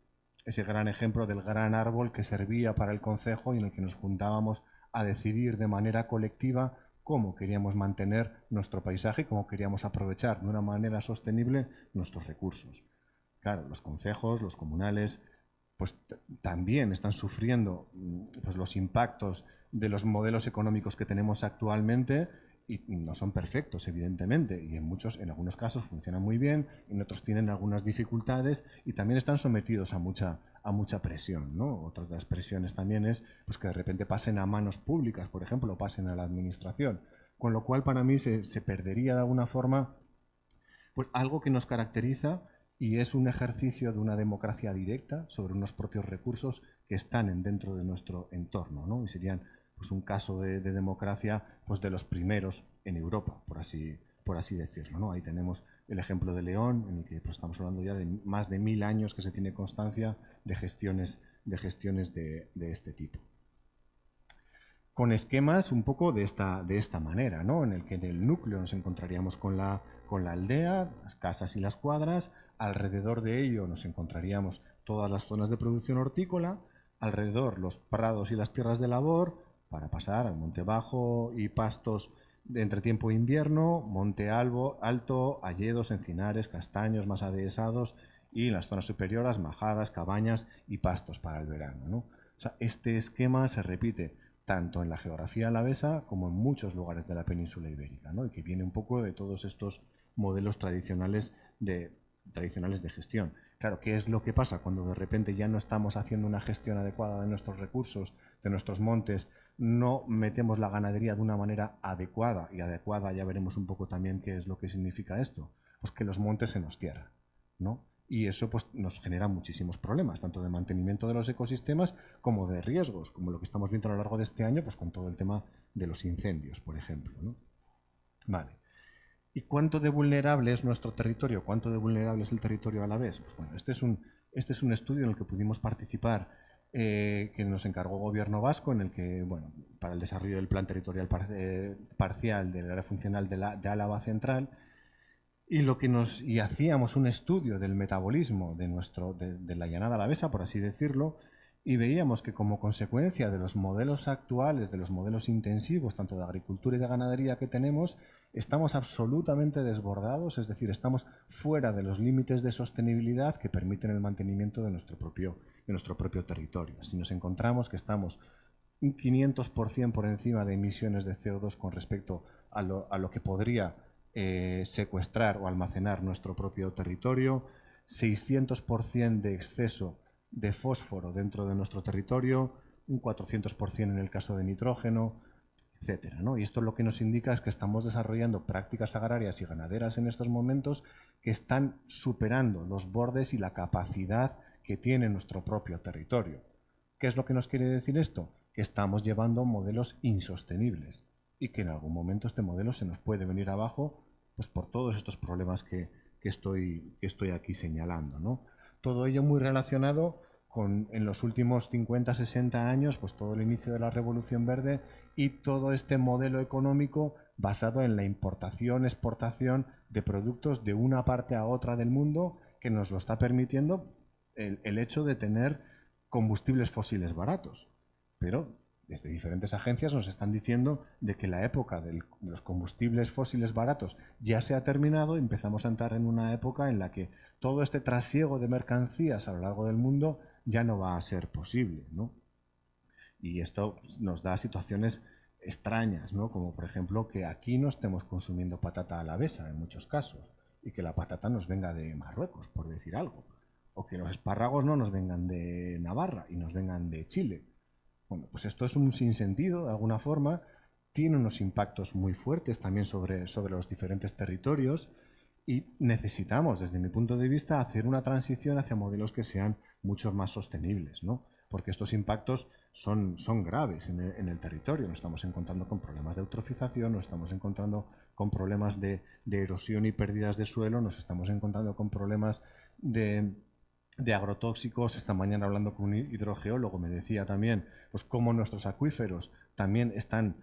ese gran ejemplo del gran árbol que servía para el concejo y en el que nos juntábamos a decidir de manera colectiva cómo queríamos mantener nuestro paisaje y cómo queríamos aprovechar de una manera sostenible nuestros recursos. Claro, los concejos, los comunales, pues también están sufriendo pues, los impactos de los modelos económicos que tenemos actualmente y no son perfectos, evidentemente, y en algunos casos funcionan muy bien, en otros tienen algunas dificultades y también están sometidos a mucha presión, ¿no? Otras de las presiones también es pues, que de repente pasen a manos públicas, por ejemplo, o pasen a la administración, con lo cual para mí se perdería de alguna forma pues, algo que nos caracteriza y es un ejercicio de una democracia directa sobre unos propios recursos que están dentro de nuestro entorno, ¿no? Y serían pues un caso de democracia pues de los primeros en Europa, por así decirlo, ¿no? Ahí tenemos el ejemplo de León, en el que pues, estamos hablando ya de más de 1000 años que se tiene constancia de gestiones de este tipo. con esquemas un poco de esta manera, ¿no? En el que en el núcleo nos encontraríamos con la aldea, las casas y las cuadras, alrededor de ello nos encontraríamos todas las zonas de producción hortícola, alrededor los prados y las tierras de labor, para pasar al monte bajo y pastos de entretiempo e invierno, monte alto, hayedos, encinares, castaños más adhesados y en las zonas superiores majadas, cabañas y pastos para el verano, ¿no? O sea, este esquema se repite tanto en la geografía alavesa como en muchos lugares de la península ibérica, ¿no? Y que viene un poco de todos estos modelos tradicionales de gestión. Claro, ¿qué es lo que pasa cuando de repente ya no estamos haciendo una gestión adecuada de nuestros recursos, de nuestros montes, no metemos la ganadería de una manera adecuada? Y adecuada ya veremos un poco también qué es lo que significa esto. Pues que los montes se nos cierran, ¿no? Y eso pues, nos genera muchísimos problemas, tanto de mantenimiento de los ecosistemas como de riesgos, como lo que estamos viendo a lo largo de este año, pues con todo el tema de los incendios, por ejemplo, ¿no? Vale. ¿Y cuánto de vulnerable es nuestro territorio? ¿Cuánto de vulnerable es el territorio alavés? Pues bueno, este es un estudio en el que pudimos participar, que nos encargó el Gobierno vasco, en el que, bueno, para el desarrollo del plan territorial parcial del área funcional de Álava Central, y hacíamos un estudio del metabolismo de la llanada alavesa, por así decirlo, y veíamos que como consecuencia de los modelos actuales, de los modelos intensivos, tanto de agricultura y de ganadería que tenemos, estamos absolutamente desbordados, es decir, estamos fuera de los límites de sostenibilidad que permiten el mantenimiento de nuestro propio territorio. Si nos encontramos que estamos un 500% por encima de emisiones de CO2 con respecto a lo que podría secuestrar o almacenar nuestro propio territorio, 600% de exceso de fósforo dentro de nuestro territorio, un 400% en el caso de nitrógeno, etcétera, ¿no? Y esto lo que nos indica es que estamos desarrollando prácticas agrarias y ganaderas en estos momentos que están superando los bordes y la capacidad que tiene nuestro propio territorio. ¿Qué es lo que nos quiere decir esto? Que estamos llevando modelos insostenibles y que en algún momento este modelo se nos puede venir abajo, pues por todos estos problemas que estoy aquí señalando, ¿no? Todo ello muy relacionado con, en los últimos 50, 60 años, pues todo el inicio de la Revolución Verde y todo este modelo económico basado en la importación, exportación de productos de una parte a otra del mundo, que nos lo está permitiendo el hecho de tener combustibles fósiles baratos. Pero desde diferentes agencias nos están diciendo de que la época de los combustibles fósiles baratos ya se ha terminado y empezamos a entrar en una época en la que todo este trasiego de mercancías a lo largo del mundo ya no va a ser posible, ¿no? Y esto nos da situaciones extrañas, ¿no? Como por ejemplo que aquí no estemos consumiendo patata alavesa en muchos casos y que la patata nos venga de Marruecos, por decir algo. O que los espárragos no nos vengan de Navarra y nos vengan de Chile. Bueno, pues esto es un sinsentido, de alguna forma, tiene unos impactos muy fuertes también sobre los diferentes territorios y necesitamos, desde mi punto de vista, hacer una transición hacia modelos que sean mucho más sostenibles, ¿no? Porque estos impactos son graves en el territorio. Nos estamos encontrando con problemas de eutrofización, nos estamos encontrando con problemas de erosión y pérdidas de suelo, nos estamos encontrando con problemas de agrotóxicos. Esta mañana hablando con un hidrogeólogo me decía también pues cómo nuestros acuíferos también están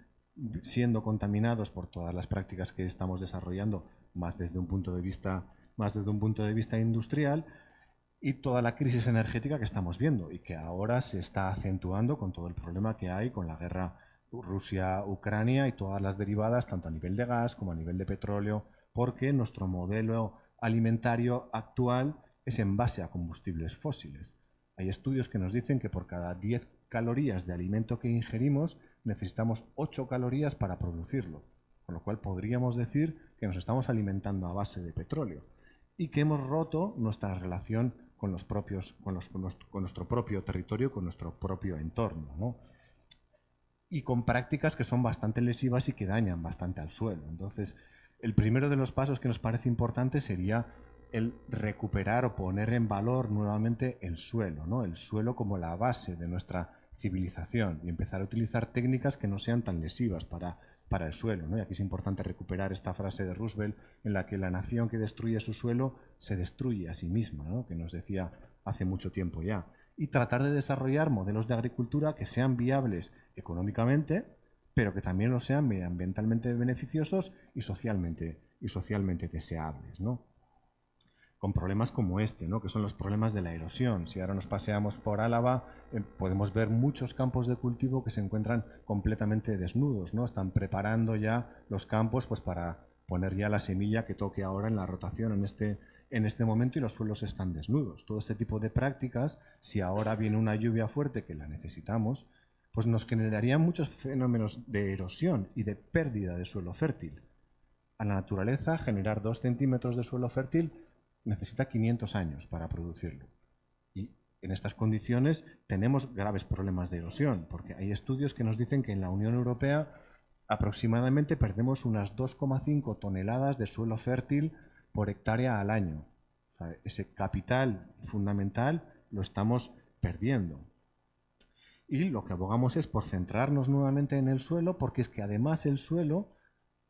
siendo contaminados por todas las prácticas que estamos desarrollando, más desde un punto de vista industrial, y toda la crisis energética que estamos viendo y que ahora se está acentuando con todo el problema que hay con la guerra Rusia-Ucrania y todas las derivadas, tanto a nivel de gas como a nivel de petróleo, porque nuestro modelo alimentario actual es en base a combustibles fósiles. Hay estudios que nos dicen que por cada 10 calorías de alimento que ingerimos necesitamos 8 calorías para producirlo, con lo cual podríamos decir que nos estamos alimentando a base de petróleo y que hemos roto nuestra relación con nuestro propio territorio, con nuestro propio entorno, ¿no? Y con prácticas que son bastante lesivas y que dañan bastante al suelo. Entonces, el primero de los pasos que nos parece importante sería el recuperar o poner en valor nuevamente el suelo, ¿no? El suelo como la base de nuestra civilización y empezar a utilizar técnicas que no sean tan lesivas para el suelo, ¿no? Y aquí es importante recuperar esta frase de Roosevelt en la que la nación que destruye su suelo se destruye a sí misma, ¿no? Que nos decía hace mucho tiempo ya. Y tratar de desarrollar modelos de agricultura que sean viables económicamente, pero que también lo sean medioambientalmente beneficiosos y socialmente deseables, ¿no? Con problemas como este, ¿no? Que son los problemas de la erosión. Si ahora nos paseamos por Álava, podemos ver muchos campos de cultivo que se encuentran completamente desnudos, ¿no? Están preparando ya los campos pues, para poner ya la semilla que toque ahora en la rotación en este momento, y los suelos están desnudos. Todo este tipo de prácticas, si ahora viene una lluvia fuerte que la necesitamos, pues nos generarían muchos fenómenos de erosión y de pérdida de suelo fértil. A la naturaleza, generar 2 centímetros de suelo fértil necesita 500 años para producirlo. Y en estas condiciones tenemos graves problemas de erosión, porque hay estudios que nos dicen que en la Unión Europea aproximadamente perdemos unas 2,5 toneladas de suelo fértil por hectárea al año. O sea, ese capital fundamental lo estamos perdiendo. Y lo que abogamos es por centrarnos nuevamente en el suelo, porque es que además el suelo,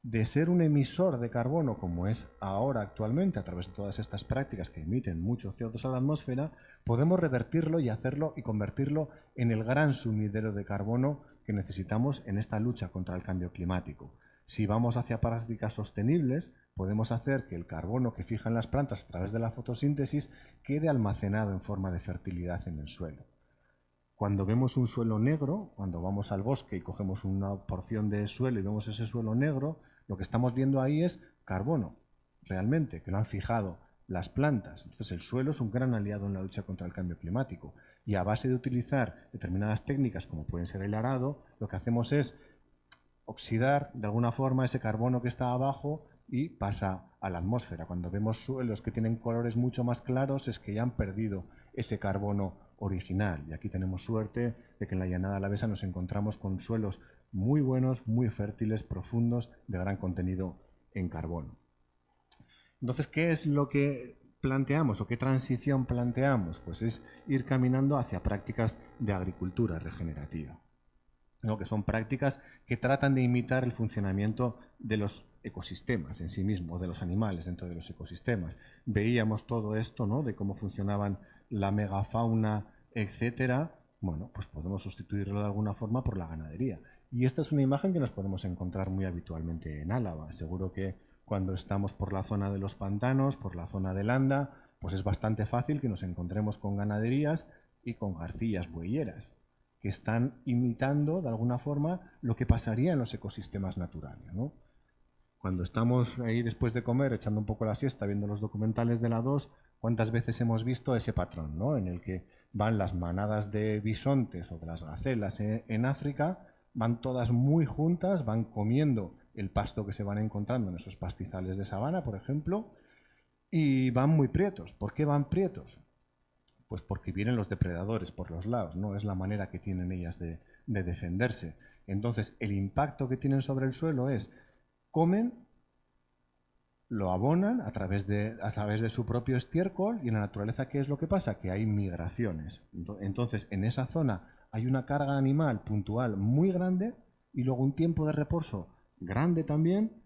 de ser un emisor de carbono como es ahora actualmente a través de todas estas prácticas que emiten mucho CO2 a la atmósfera, podemos revertirlo y hacerlo y convertirlo en el gran sumidero de carbono que necesitamos en esta lucha contra el cambio climático. Si vamos hacia prácticas sostenibles, podemos hacer que el carbono que fijan las plantas a través de la fotosíntesis quede almacenado en forma de fertilidad en el suelo. Cuando vemos un suelo negro, cuando vamos al bosque y cogemos una porción de suelo y vemos ese suelo negro, lo que estamos viendo ahí es carbono, realmente, que lo han fijado las plantas. Entonces el suelo es un gran aliado en la lucha contra el cambio climático. Y a base de utilizar determinadas técnicas, como pueden ser el arado, lo que hacemos es oxidar de alguna forma ese carbono que está abajo y pasa a la atmósfera. Cuando vemos suelos que tienen colores mucho más claros, es que ya han perdido ese carbono original. Y aquí tenemos suerte de que en la Llanada Alavesa nos encontramos con suelos muy buenos, muy fértiles, profundos, de gran contenido en carbono. Entonces, ¿qué es lo que planteamos o qué transición planteamos? Pues es ir caminando hacia prácticas de agricultura regenerativa, ¿no? Que son prácticas que tratan de imitar el funcionamiento de los ecosistemas en sí mismos, de los animales dentro de los ecosistemas. Veíamos todo esto, ¿no? De cómo funcionaban la megafauna, etcétera. Bueno, pues podemos sustituirlo de alguna forma por la ganadería. Y esta es una imagen que nos podemos encontrar muy habitualmente en Álava. Seguro que cuando estamos por la zona de los pantanos, por la zona de Landa, pues es bastante fácil que nos encontremos con ganaderías y con garcillas bueyeras, que están imitando de alguna forma lo que pasaría en los ecosistemas naturales, ¿no? Cuando estamos ahí después de comer, echando un poco la siesta, viendo los documentales de la 2, ¿cuántas veces hemos visto ese patrón, ¿no? En el que van las manadas de bisontes o de las gacelas en África, van todas muy juntas, van comiendo el pasto que se van encontrando en esos pastizales de sabana, por ejemplo, y van muy prietos. ¿Por qué van prietos? Pues porque vienen los depredadores por los lados, ¿no? Es la manera que tienen ellas de defenderse. Entonces, el impacto que tienen sobre el suelo es, comen, lo abonan a través de su propio estiércol, y en la naturaleza, ¿qué es lo que pasa? Que hay migraciones. Entonces, en esa zona hay una carga animal puntual muy grande y luego un tiempo de reposo grande también,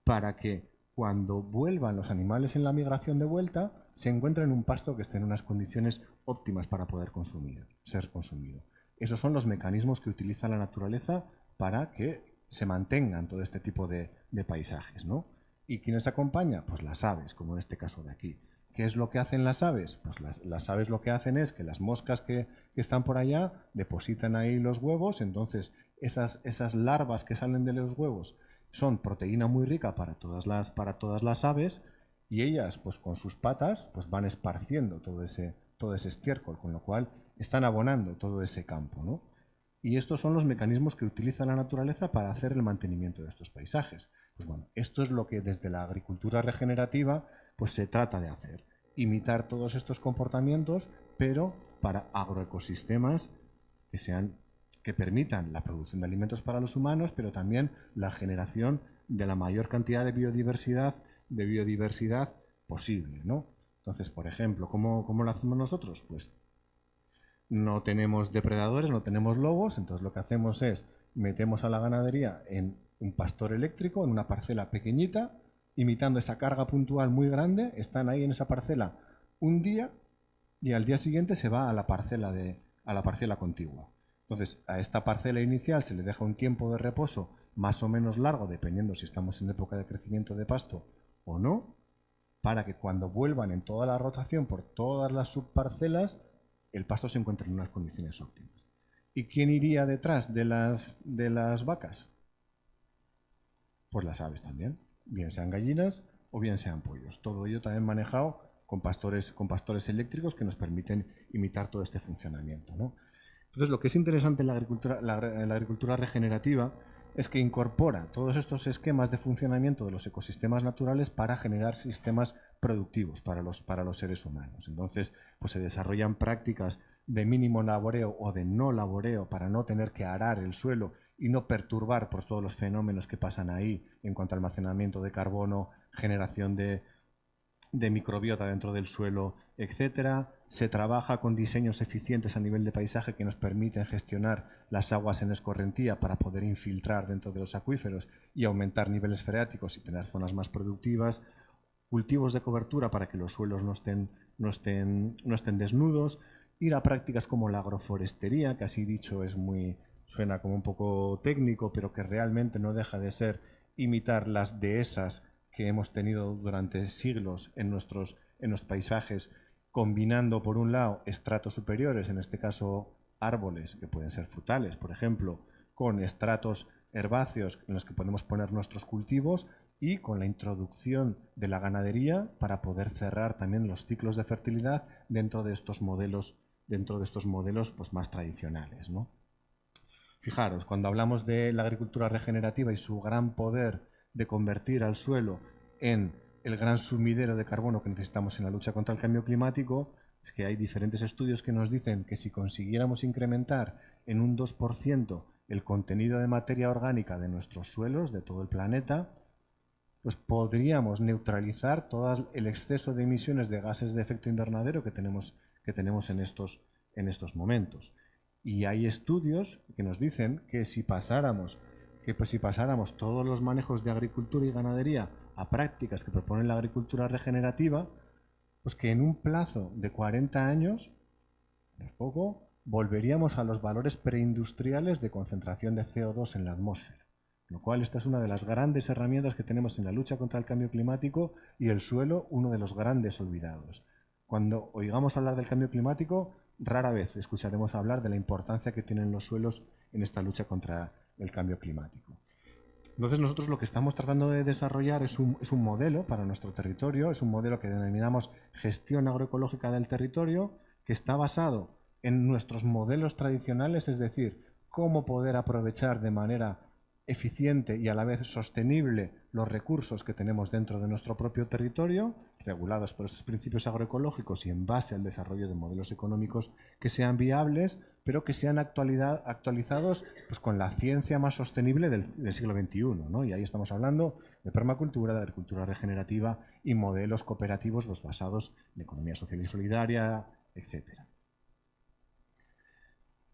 para que cuando vuelvan los animales en la migración de vuelta se encuentren en un pasto que esté en unas condiciones óptimas para poder ser consumido. Esos son los mecanismos que utiliza la naturaleza para que se mantengan todo este tipo de paisajes, ¿no? ¿Y quiénes acompañan? Pues las aves, como en este caso de aquí. ¿Qué es lo que hacen las aves? Pues las aves lo que hacen es que las moscas que están por allá depositan ahí los huevos. Entonces esas larvas que salen de los huevos son proteína muy rica para todas las aves, y ellas pues con sus patas pues van esparciendo todo ese estiércol, con lo cual están abonando todo ese campo, ¿no? Y estos son los mecanismos que utiliza la naturaleza para hacer el mantenimiento de estos paisajes. Pues bueno, esto es lo que desde la agricultura regenerativa pues se trata de hacer. Imitar todos estos comportamientos, pero para agroecosistemas que permitan la producción de alimentos para los humanos, pero también la generación de la mayor cantidad de biodiversidad posible, ¿no? Entonces, por ejemplo, ¿cómo lo hacemos nosotros? Pues no tenemos depredadores, no tenemos lobos, entonces lo que hacemos es metemos a la ganadería en un pastor eléctrico, en una parcela pequeñita, imitando esa carga puntual muy grande. Están ahí en esa parcela un día y al día siguiente se va a la parcela contigua. Entonces, a esta parcela inicial se le deja un tiempo de reposo más o menos largo, dependiendo si estamos en época de crecimiento de pasto o no, para que cuando vuelvan en toda la rotación por todas las subparcelas, el pasto se encuentre en unas condiciones óptimas. ¿Y quién iría detrás de las vacas? Pues las aves también, bien sean gallinas o bien sean pollos. Todo ello también manejado con pastores eléctricos que nos permiten imitar todo este funcionamiento, ¿no? Entonces, lo que es interesante en la agricultura regenerativa es que incorpora todos estos esquemas de funcionamiento de los ecosistemas naturales para generar sistemas productivos para los seres humanos. Entonces, pues se desarrollan prácticas de mínimo laboreo o de no laboreo para no tener que arar el suelo y no perturbar por todos los fenómenos que pasan ahí en cuanto a almacenamiento de carbono, generación de microbiota dentro del suelo, etcétera. Se trabaja con diseños eficientes a nivel de paisaje que nos permiten gestionar las aguas en escorrentía para poder infiltrar dentro de los acuíferos y aumentar niveles freáticos y tener zonas más productivas. Cultivos de cobertura para que los suelos no estén desnudos. Ir a prácticas como la agroforestería, que así dicho suena como un poco técnico, pero que realmente no deja de ser imitar las dehesas que hemos tenido durante siglos en nuestros paisajes, combinando por un lado estratos superiores, en este caso árboles, que pueden ser frutales, por ejemplo, con estratos herbáceos en los que podemos poner nuestros cultivos y con la introducción de la ganadería para poder cerrar también los ciclos de fertilidad dentro de estos modelos pues, más tradicionales, ¿no? Fijaros, cuando hablamos de la agricultura regenerativa y su gran poder de convertir al suelo en el gran sumidero de carbono que necesitamos en la lucha contra el cambio climático, es que hay diferentes estudios que nos dicen que si consiguiéramos incrementar en un 2% el contenido de materia orgánica de nuestros suelos, de todo el planeta, pues podríamos neutralizar todo el exceso de emisiones de gases de efecto invernadero que tenemos en estos momentos. Y hay estudios que nos dicen que si pasáramos todos los manejos de agricultura y ganadería a prácticas que propone la agricultura regenerativa, pues que en un plazo de 40 años, no es poco, volveríamos a los valores preindustriales de concentración de CO2 en la atmósfera. Con lo cual, esta es una de las grandes herramientas que tenemos en la lucha contra el cambio climático y el suelo, uno de los grandes olvidados. Cuando oigamos hablar del cambio climático, rara vez escucharemos hablar de la importancia que tienen los suelos en esta lucha contra el cambio climático. Entonces nosotros lo que estamos tratando de desarrollar es un modelo para nuestro territorio, es un modelo que denominamos gestión agroecológica del territorio, que está basado en nuestros modelos tradicionales, es decir, cómo poder aprovechar de manera eficiente y a la vez sostenible los recursos que tenemos dentro de nuestro propio territorio, regulados por estos principios agroecológicos y en base al desarrollo de modelos económicos que sean viables, pero que sean actualizados pues, con la ciencia más sostenible del siglo XXI, ¿no? Y ahí estamos hablando de permacultura, de agricultura regenerativa y modelos cooperativos pues, basados en economía social y solidaria, etcétera.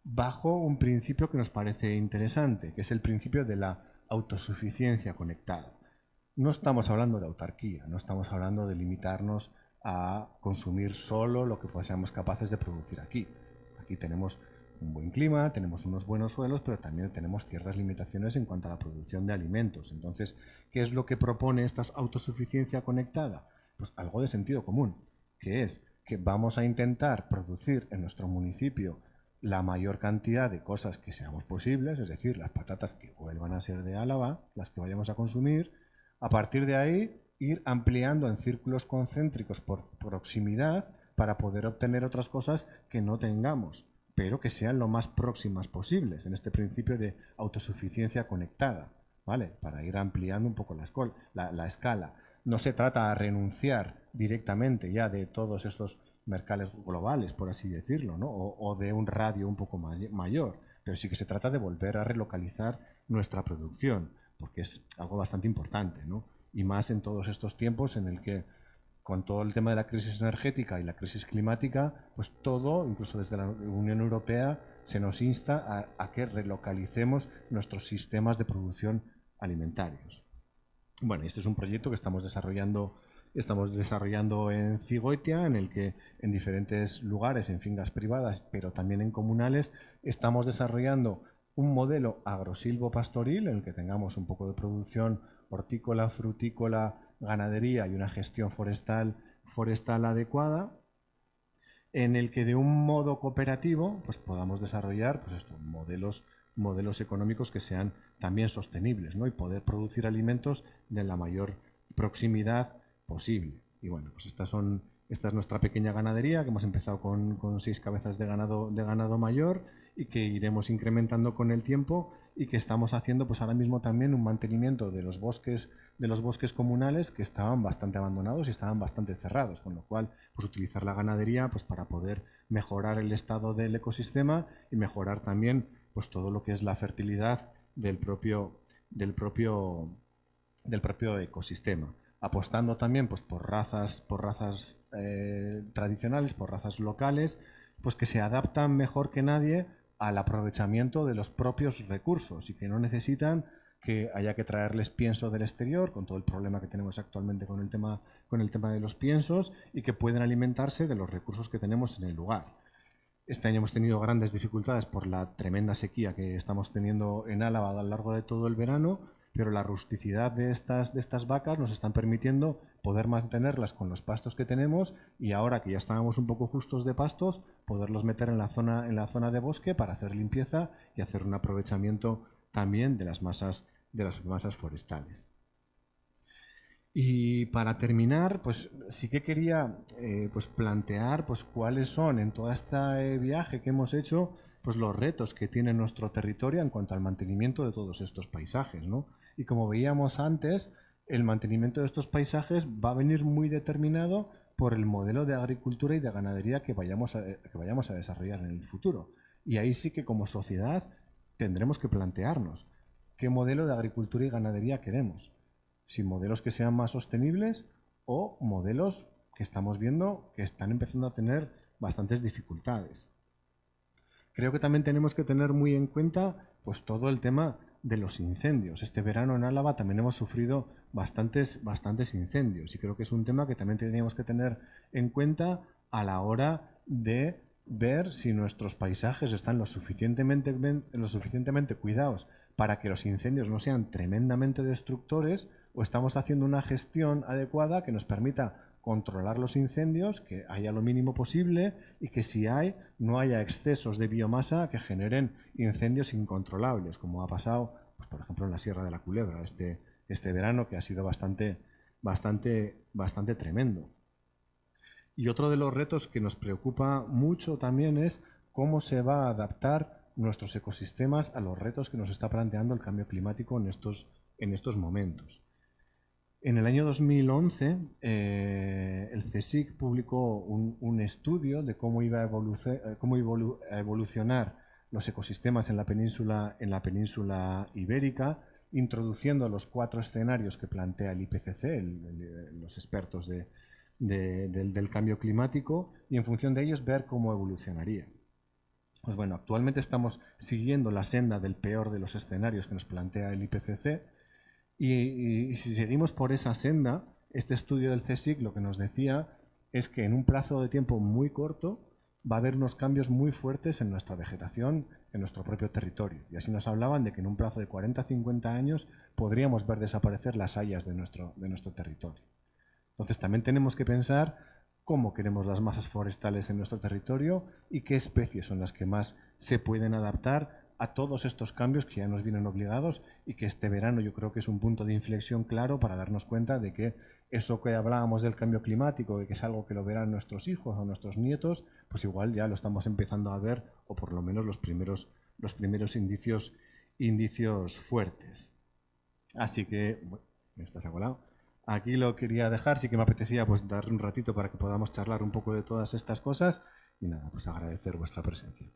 Bajo un principio que nos parece interesante, que es el principio de la autosuficiencia conectada. No estamos hablando de autarquía, no estamos hablando de limitarnos a consumir solo lo que seamos capaces de producir aquí. Aquí tenemos un buen clima, tenemos unos buenos suelos, pero también tenemos ciertas limitaciones en cuanto a la producción de alimentos. Entonces, ¿qué es lo que propone esta autosuficiencia conectada? Pues algo de sentido común, que es que vamos a intentar producir en nuestro municipio la mayor cantidad de cosas que seamos posibles, es decir, las patatas que vuelvan a ser de Álava, las que vayamos a consumir. A partir de ahí, ir ampliando en círculos concéntricos por proximidad para poder obtener otras cosas que no tengamos, pero que sean lo más próximas posibles, en este principio de autosuficiencia conectada, ¿vale? Para ir ampliando un poco la escala. No se trata de renunciar directamente ya de todos estos mercados globales, por así decirlo, ¿no? o de un radio un poco mayor, pero sí que se trata de volver a relocalizar nuestra producción, porque es algo bastante importante, ¿no? Y más en todos estos tiempos en el que con todo el tema de la crisis energética y la crisis climática, pues todo, incluso desde la Unión Europea, se nos insta a que relocalicemos nuestros sistemas de producción alimentarios. Bueno, este es un proyecto que estamos desarrollando estamos desarrollando en Cigoitia, en el que en diferentes lugares, en fincas privadas, pero también en comunales, estamos desarrollando un modelo agrosilvopastoril en el que tengamos un poco de producción hortícola, frutícola, ganadería y una gestión forestal adecuada, en el que de un modo cooperativo pues podamos desarrollar pues modelos económicos que sean también sostenibles, ¿no? Y poder producir alimentos de la mayor proximidad posible. Y bueno, pues esta es nuestra pequeña ganadería, que hemos empezado con 6 cabezas de ganado mayor y que iremos incrementando con el tiempo, y que estamos haciendo pues ahora mismo también un mantenimiento de los bosques comunales, que estaban bastante abandonados y estaban bastante cerrados, con lo cual pues utilizar la ganadería pues para poder mejorar el estado del ecosistema y mejorar también pues todo lo que es la fertilidad del propio ecosistema, apostando también pues por razas tradicionales, por razas locales, pues que se adaptan mejor que nadie al aprovechamiento de los propios recursos y que no necesitan que haya que traerles pienso del exterior, con todo el problema que tenemos actualmente con el tema de los piensos, y que pueden alimentarse de los recursos que tenemos en el lugar. Este año hemos tenido grandes dificultades por la tremenda sequía que estamos teniendo en Álava a lo largo de todo el verano, pero la rusticidad de estas vacas nos están permitiendo poder mantenerlas con los pastos que tenemos, y ahora que ya estábamos un poco justos de pastos, poderlos meter en la zona de bosque para hacer limpieza y hacer un aprovechamiento también de las masas forestales. Y para terminar, pues sí que quería pues plantear pues cuáles son en todo este viaje que hemos hecho pues los retos que tiene nuestro territorio en cuanto al mantenimiento de todos estos paisajes, ¿no? Y como veíamos antes, el mantenimiento de estos paisajes va a venir muy determinado por el modelo de agricultura y de ganadería que vayamos a desarrollar en el futuro. Y ahí sí que como sociedad tendremos que plantearnos qué modelo de agricultura y ganadería queremos. Si modelos que sean más sostenibles o modelos que estamos viendo que están empezando a tener bastantes dificultades. Creo que también tenemos que tener muy en cuenta pues todo el tema de los incendios. Este verano en Álava también hemos sufrido bastantes incendios, y creo que es un tema que también teníamos que tener en cuenta a la hora de ver si nuestros paisajes están lo suficientemente cuidados para que los incendios no sean tremendamente destructores, o estamos haciendo una gestión adecuada que nos permita controlar los incendios, que haya lo mínimo posible, y que si hay, no haya excesos de biomasa que generen incendios incontrolables, como ha pasado, pues, por ejemplo, en la Sierra de la Culebra este verano, que ha sido bastante tremendo. Y otro de los retos que nos preocupa mucho también es cómo se va a adaptar nuestros ecosistemas a los retos que nos está planteando el cambio climático en estos momentos. En el año 2011, el CSIC publicó un estudio de cómo iba a evolucionar los ecosistemas en la península ibérica, introduciendo los 4 escenarios que plantea el IPCC, los expertos del cambio climático, y en función de ellos ver cómo evolucionaría. Pues bueno, actualmente estamos siguiendo la senda del peor de los escenarios que nos plantea el IPCC, y si seguimos por esa senda, este estudio del CSIC lo que nos decía es que en un plazo de tiempo muy corto va a haber unos cambios muy fuertes en nuestra vegetación, en nuestro propio territorio. Y así nos hablaban de que en un plazo de 40-50 años podríamos ver desaparecer las hayas de nuestro territorio. Entonces también tenemos que pensar cómo queremos las masas forestales en nuestro territorio y qué especies son las que más se pueden adaptar a todos estos cambios que ya nos vienen obligados, y que este verano yo creo que es un punto de inflexión claro para darnos cuenta de que eso que hablábamos del cambio climático, de que es algo que lo verán nuestros hijos o nuestros nietos, pues igual ya lo estamos empezando a ver, o por lo menos los primeros indicios fuertes. Así que, bueno, me estás agolado. Aquí lo quería dejar, sí que me apetecía pues darle un ratito para que podamos charlar un poco de todas estas cosas, y nada, pues agradecer vuestra presencia.